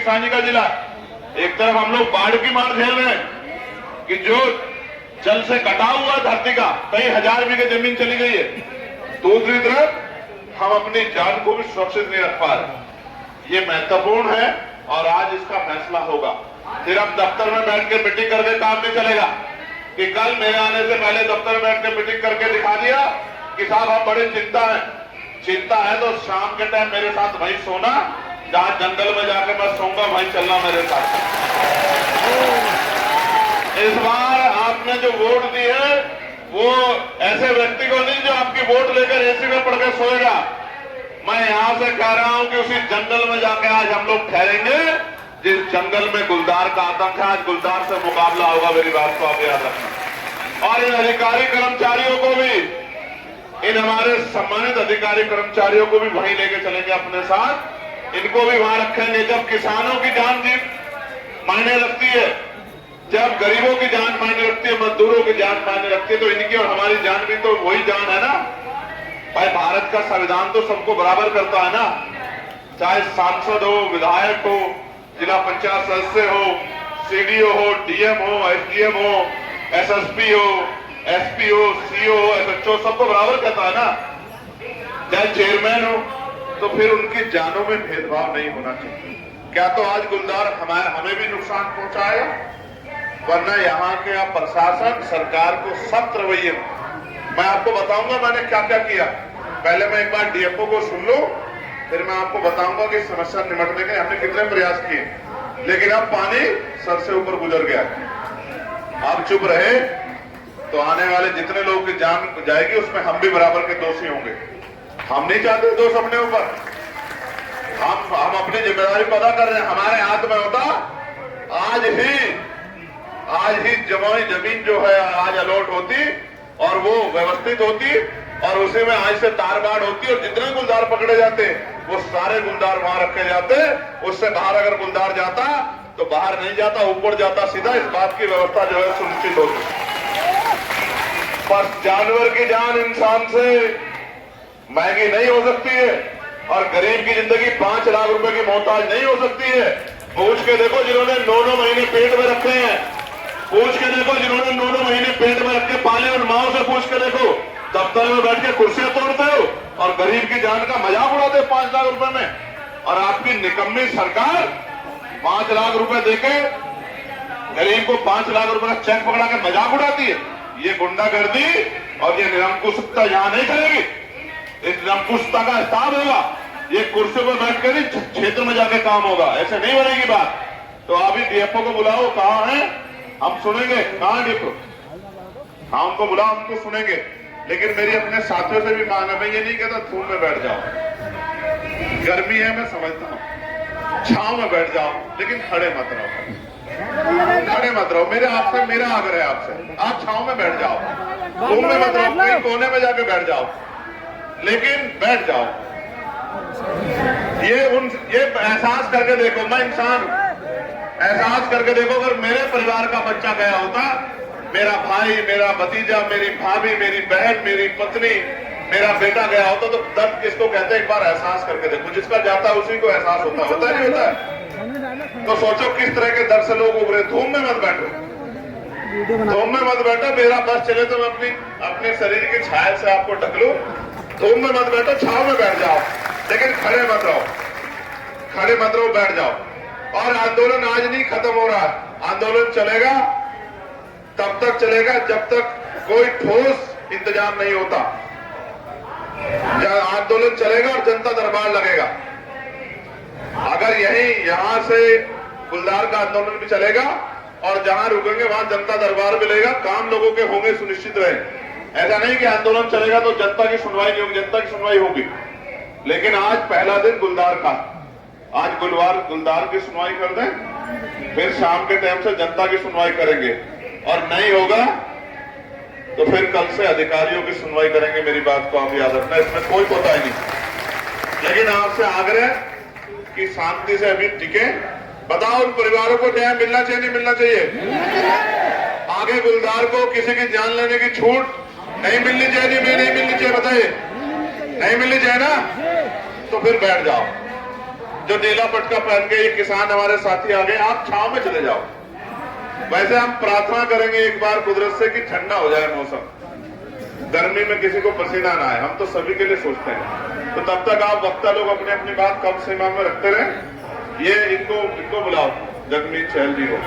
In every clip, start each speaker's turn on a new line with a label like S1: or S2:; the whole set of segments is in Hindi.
S1: किसानी का जिला। एक तरफ हम लोग बाढ़ की मार झेल रहे हैं कि जो जल से कटा हुआ धरती का कई हजार बीघे जमीन चली गई है, दूसरी तरफ हम अपनी जान को भी सुरक्षित नहीं रख पा रहे। ये महत्वपूर्ण है और आज इसका फैसला होगा। फिर अब दफ्तर में बैठ के मीटिंग करके काम नहीं चलेगा कि कल मेरे आने से पहले दफ्तर में बैठ के मीटिंग करके दिखा दिया कि साहब हम बड़ी चिंता है तो शाम के टाइम मेरे साथ वहीं सोना, जहां जंगल में जाके मैं सोऊंगा वहीं चलना मेरे साथ। इस बार आपने जो वोट दी है वो ऐसे व्यक्ति को नहीं जो आपकी वोट लेकर एसी में पड़ के सोएगा। मैं यहां से कह रहा हूं कि उसी जंगल में जाके आज हम लोग ठहरेंगे जिस जंगल में गुलदार का आतंक है। आज गुलदार से मुकाबला होगा, मेरी बात को आप याद रखना। और इन अधिकारी कर्मचारियों को भी, इन हमारे सम्मानित अधिकारी कर्मचारियों को भी वहीं लेके चलेंगे अपने साथ। इनको भी वहां रखेंगे। जब किसानों की जान भी मायने रखती है, जब गरीबों की जान मायने रखती है, मजदूरों की जान मायने रखती है, तो इनकी और हमारी जान भी तो वही जान है ना भाई। भारत का संविधान तो सबको बराबर करता है ना, चाहे सांसद हो, विधायक हो, जिला पंचायत सदस्य हो, सीडीओ हो, डीएम हो, एसडीएम हो, एसएसपी हो, एसपी हो, सीओ हो, एसएचओ, सबको बराबर कहता है ना। चाहे चेयरमैन हो, तो फिर उनकी जानों में भेदभाव नहीं होना चाहिए। क्या तो आज गुलदार हमें भी नुकसान पहुंचाएगा, वरना यहाँ के प्रशासन सरकार को सख्त रवैये। मैं आपको बताऊंगा मैंने क्या क्या किया। पहले मैं एक बार डीएफओ को सुन लूं, फिर मैं आपको बताऊंगा कि समस्या निपटने के हमने कितने प्रयास किए। लेकिन अब पानी सर से ऊपर गुजर गया। आप चुप रहे तो आने वाले जितने लोगों की जान जाएगी उसमें हम भी बराबर के दोषी होंगे। हम नहीं चाहते दोष अपने ऊपर। हम अपनी जिम्मेदारी को अदा कर रहे हैं। हमारे हाथ में होता आज ही जमाई जमीन जो है आज अलॉट होती और वो व्यवस्थित होती और उसी में आज से तार बाड़ होती और जितने गुलदार पकड़े जाते वो सारे गुलदार वहां रखे जाते। उससे बाहर अगर गुलदार जाता तो बाहर नहीं जाता, ऊपर जाता सीधा। इस बात की व्यवस्था जो है सुनिश्चित होती। बस जानवर की जान इंसान से महंगी नहीं हो सकती है और गरीब की जिंदगी 5 लाख रुपए की मोहताज नहीं हो सकती है। पूछ के देखो जिन्होंने 9-9 महीने पेट में रखे हैं, पूछ के देखो जिन्होंने 9-9 महीने पेट में रख के पाले उन माओ से पूछ के देखो। दफ्तर में बैठ के कुर्सियां तोड़ते हो और गरीब की जान का मजाक उड़ाते 5 लाख रुपए में। और आपकी निकम्मी सरकार 5 लाख रुपए देके गरीब को 5 लाख रुपए का चेक पकड़ा के मजाक उड़ाती है। ये गुंडागर्दी और ये निरंकुशता यहां नहीं चलेगी। इस निरंकुशता का हिसाब होगा। ये कुर्सी पर बैठ कर ही क्षेत्र में जाके काम होगा, ऐसे नहीं बनेगी बात। तो आप ही डीएफओ को बुलाओ, कहाँ है हम सुनेंगे। कहाँ डीएफओ? हाँ उनको बुलाओ, उनको सुनेंगे। लेकिन मेरी अपने साथियों से भी मांग है, मैं ये नहीं कहता धूप में बैठ जाओ, गर्मी है मैं समझता हूँ, छांव में बैठ जाओ, लेकिन खड़े मत रहो, खड़े मत रहो। मेरा आग्रह है आपसे, आप छांव में बैठ जाओ, धूप में मत रहो, कहीं कोने में जाके बैठ जाओ, लेकिन बैठ जाओ। ये एहसास करके देखो, मैं इंसान हूं, एहसास करके देखो अगर मेरे परिवार का बच्चा गया होता, मेरा भाई, मेरा भतीजा, मेरी भाभी, मेरी बहन, मेरी पत्नी, मेरा बेटा गया होता तो दर्द किसको कहते हैं एक बार एहसास करके देखो। जिसका जाता है उसी को एहसास होता नहीं होता है। तो सोचो किस तरह के दर्द से लोग उभरे। धूम में मत बैठो, धूम में मत बैठो। मेरा बस चले तो मैं अपने शरीर की छाया से आपको ढक लूं। धूम में मत बैठो, छाव में बैठ जाओ, लेकिन खड़े मत रहो, खड़े मत रहो, बैठ जाओ। और आंदोलन आज नहीं खत्म हो रहा, आंदोलन चलेगा तब तक चलेगा जब तक कोई ठोस इंतजाम नहीं होता। आंदोलन चलेगा और जनता दरबार लगेगा। अगर यहां से गुलदार का आंदोलन भी चलेगा और जहां रुकेंगे वहां जनता दरबार मिलेगा, काम लोगों के होंगे, सुनिश्चित रहे। ऐसा नहीं कि आंदोलन चलेगा तो जनता की सुनवाई नहीं होगी, जनता की सुनवाई होगी। लेकिन आज पहला दिन गुलदार का, आज गुलदार की सुनवाई कर दें, फिर शाम के टाइम से जनता की सुनवाई करेंगे और नहीं होगा तो फिर कल से अधिकारियों की सुनवाई करेंगे। मेरी बात को आप याद रखना, इसमें कोई कोताही नहीं। लेकिन आपसे आग्रह कि शांति से अभी टिके। बताओ उन परिवारों को न्याय मिलना चाहिए, नहीं मिलना चाहिए? आगे गुलदार को किसी की जान लेने की छूट नहीं मिलनी चाहिए, नहीं मिलनी चाहिए? बताइए, नहीं मिलनी चाहिए ना? तो फिर बैठ जाओ, जो नीला पटका पहन के ये किसान हमारे साथी आ गए, आप छांव में चले जाओ। वैसे हम प्रार्थना करेंगे एक बार कुदरत से कि ठंडा हो जाए मौसम, गर्मी में किसी को पसीना ना आए, हम तो सभी के लिए सोचते हैं। तो तब तक आप वक्ता लोग अपनी अपनी बात कम सीमा में रखते रहे। ये इनको बुलाओ, जगमीत चहल जी को,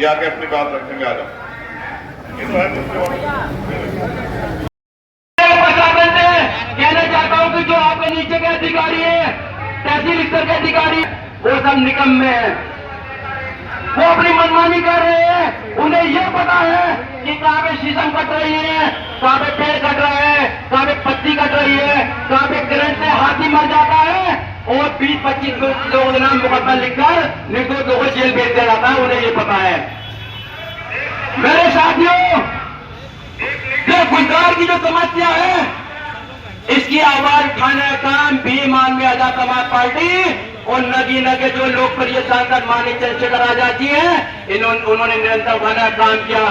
S1: ये आके अपनी बात रखेंगे। आ जाओ।
S2: कहना चाहता हूँ कि जो आपके नीचे के अधिकारी है, तहसील स्तर के अधिकारी, वो सब निकम्मे हैं। वो अपनी मनमानी कर रहे हैं। उन्हें यह पता है कि कहाँ पे शीशम कट रही है, कहाँ पे पेड़ कट रहा है, कहाँ पे पत्ती कट रही है, कहाँ पे करंट से हाथी मर जाता है, और 20-25 लोगों के नाम मुकदमा लिखकर निर्दोष लोगों को जेल भेज दिया जाता है। उन्हें ये पता है। मेरे साथियों, जो गुलजार की जो समस्या है, इसकी आवाज उठाने का काम भीम आदमी आजाद समाज पार्टी और नगी नगे जो लोकप्रिय सांसद मानिक चंद्रशेखर आजाद जी हैं, उन्होंने निरंतर उठाने का काम किया।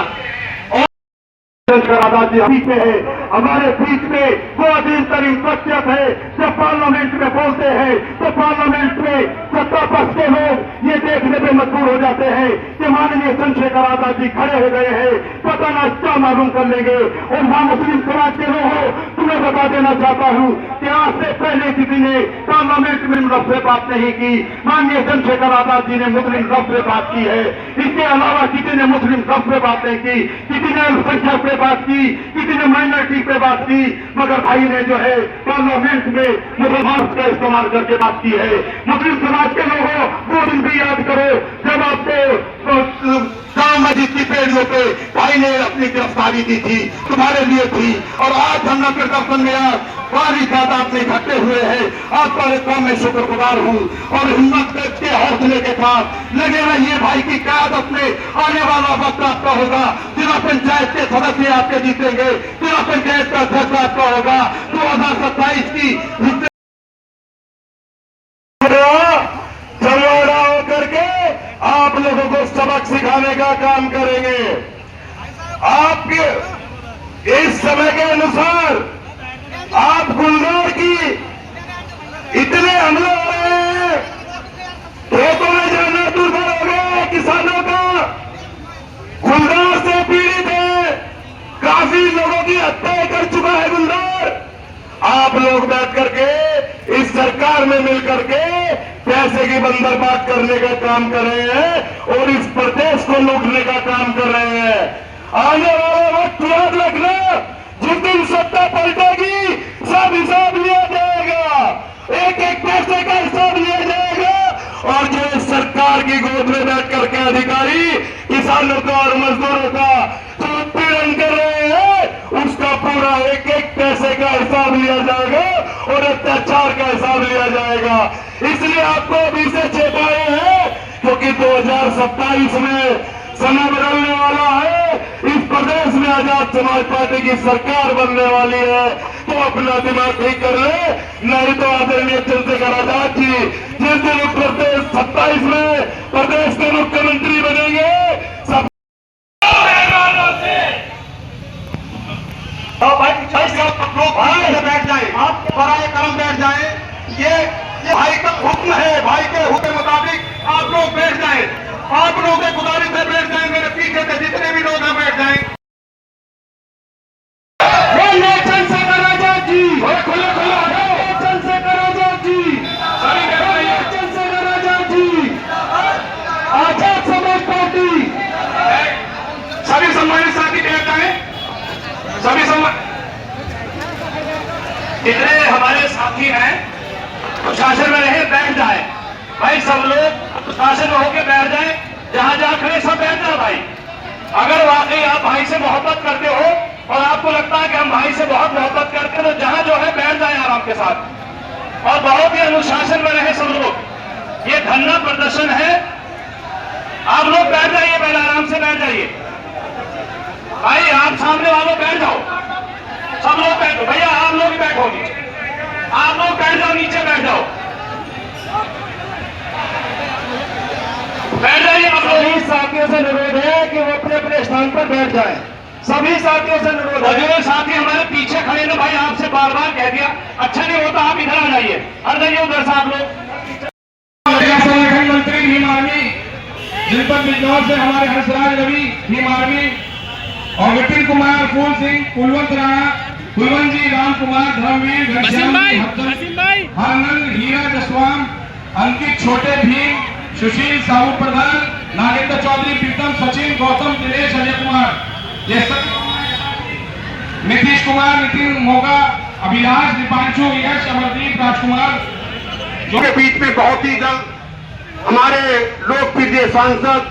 S3: आजाद जी बीच में है, हमारे बीच में वो अजीज तरीन शख्सियत है। जब पार्लियामेंट में बोलते हैं तो पार्लियामेंट में सत्ता पक्ष के लोग ये देखने पे मजबूर हो जाते हैं कि माननीय चंद्रशेखर आजाद जी खड़े हो गए हैं, पता ना क्या मालूम कर लेंगे। और वहां मुस्लिम समाज के लोगों, तुम्हें बता देना चाहता हूं कि आज से पहले किसी ने पार्लियामेंट में लफ्ज से बात नहीं की। माननीय चंद्रशेखर आजाद जी ने मुस्लिम लफ्ज से बात की है। इसके अलावा किसी ने मुस्लिम लफ्ज से बात नहीं की, किसी ने अल्पसंख्यक पे बात की, किसी ने माइनॉरिटी पे बात की, मगर भाई ने जो है पार्लियामेंट में मुसलमान का इस्तेमाल करके बात की है। मुस्लिम समाज के लोगों, वो दिन भी याद करो जब आपको जाम मस्जिद की पेड़ियों पे भाई ने अपनी गिरफ्तारी दी थी, तुम्हारे लिए थी। और आज हमने फिर दर्शन में बारी तादाद में इकट्ठे हुए हैं। आपका इतना मैं शुक्रगुजार हूँ और हिम्मत के हौसले के साथ लगे रहिए। भाई की क़यादत में आने वाला वक्त आपका होगा। जिला पंचायत के सदस्य आपके जीतेंगे, जिला पंचायत का अध्यक्ष आपका होगा। 2027 की जलवाड़ा होकर के आप लोगों को सबक सिखाने का काम करेंगे। आपके इस समय के अनुसार आप गुलजार की इतने हमले हो रहे हैं, खेतों में जाना दुर्भर हो गया है किसानों का। गुलजार से पीड़ित है, काफी लोगों की हत्या कर चुका है गुलजार। आप लोग बैठ करके इस सरकार में मिल करके पैसे की बंदरबांट करने का काम कर रहे हैं और इस प्रदेश को लूटने का काम कर रहे हैं। आने वाला वक्त याद रखना, जिस दिन सत्ता पलटेगी सब हिसाब लिया जाएगा, एक एक पैसे का हिसाब लिया जाएगा। और जो इस सरकार की गोद में बैठ करके अधिकारी किसानों का और मजदूरों का जो उत्पीड़न कर रहे हैं, उसका पूरा एक एक पैसे का हिसाब लिया जाएगा और अत्याचार का हिसाब लिया जाएगा। इसलिए आपको अभी से चेताए हैं, क्योंकि 2027 में समय बदलने वाला है। इस प्रदेश में आजाद समाज पार्टी की सरकार बनने वाली है, तो अपना दिमाग ठीक कर ले, नहीं तो आदरणीय चंद्रशेखर आजाद जी जिस दिन उत्तर प्रदेश 27 में प्रदेश के मुख्यमंत्री बनेंगे, सब बैठ जाए, आप पराये कर्म बैठ जाए। ये भाई का हुक्म है, भाई के हुक्म के मुताबिक आप लोग बैठ जाए। आप लोगों के गुजारिश से बैठ जाए, मेरे पीछे से जितने भी लोग हैं बैठ जाए। चंद्रशेखर आजाद जी, खुला खुला चंद्रशेखर आजाद जी, चंद्रशेखर आजाद जी, आजाद समाज पार्टी। सभी सम्मानित साथी बैठ जाए, सभी सम्मान जितने हमारे साथी हैं प्रशासन में रहे बैठ जाए। भाई सब लोग प्रशासन में होकर बैठ जाए, जहां जहां खड़े सब बैठ जाए। भाई अगर वाकई आप भाई से मोहब्बत करते हो और आपको लगता है कि हम भाई से बहुत मोहब्बत करते हैं, तो जहां जो है बैठ जाए आराम के साथ और बहुत ही अनुशासन में रहे सब लोग। ये धरना प्रदर्शन है, आप लोग बैठ जाइए, पहले आराम से बैठ जाइए। भाई आप सामने वालों बैठ जाओ, सब लोग बैठो। भैया आप लोग भी बैठो नीचे, आप लोग बैठ जाओ, नीचे बैठ जाओ, बैठ जाइए। आप लोग साथियों से अनुरोध है कि वो अपने अपने स्थान पर बैठ जाएं। सभी साथियों से अनुरोध है। जो साथी हमारे पीछे खड़े ना भाई, आपसे बार बार कह दिया, अच्छा नहीं होता आप इधर आ जाइए, हर जाइए उधर से आप लोग।
S4: जनपद बिजनौर से हमारे हंसराज रवि भीम आर्मी और विपिन कुमार, फूल सिंह, कुलवंत राणा, कुलवंत जी, राम कुमार, धर्मवीर, घनश्याम जी, हरनंद, हीरा जसवाम, अंकित, छोटे भीम, सुशील, साहू प्रधान, नागेंद्र चौधरी, प्रीतम, सचिन, गौतम, दिनेश, अजय कुमार, ये सब, नीतीश कुमार, नितिन मोगा, अभिलाष, दीपांशु, यश, अमरदीप, राजकुमार,
S3: जो के बीच में बहुत ही जल्द हमारे लोकप्रिय सांसद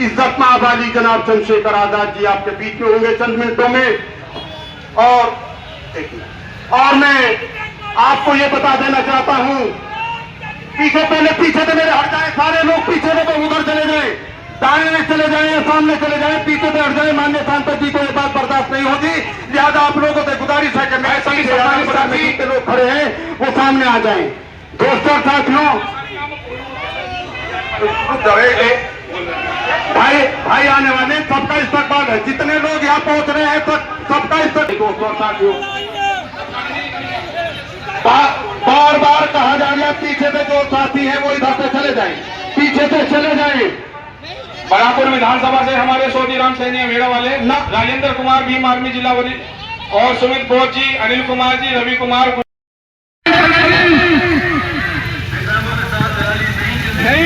S3: इज्जत माब अली जनाब चंद्रशेखर आजाद जी आपके बीच में होंगे चंद मिनटों में। और मैं आपको ये बता देना चाहता हूं, पीछे से मेरे हट जाए, सारे लोग पीछे से तो उधर चले जाएं, दाएं में चले जाएं या सामने चले जाएं, पीछे से हट जाएं। माननीय सांसद जी को ये बात बर्दाश्त नहीं होगी, लिहाजा आप लोगों से गुजारिश है कि मैं सभी के लोग खड़े हैं वो सामने आ जाएं। दोस्तों और साथियों, भाई आने वाले सबका इस्तकबाल है, जितने लोग यहाँ पहुंच रहे हैं सबका इस्तकबाल। दोस्तों और साथियों, बार बार कहा जा रहा है पीछे से जो साथी है वो इधर से चले जाएं, पीछे से चले जाएं।
S4: बरापुर विधानसभा से हमारे सोनीराम सैनी मेड़ा वाले राजेंद्र कुमार भीम आर्मी जिला वरिष्ठ और सुमित बोस जी, अनिल कुमार जी, रवि कुमार,
S2: नहीं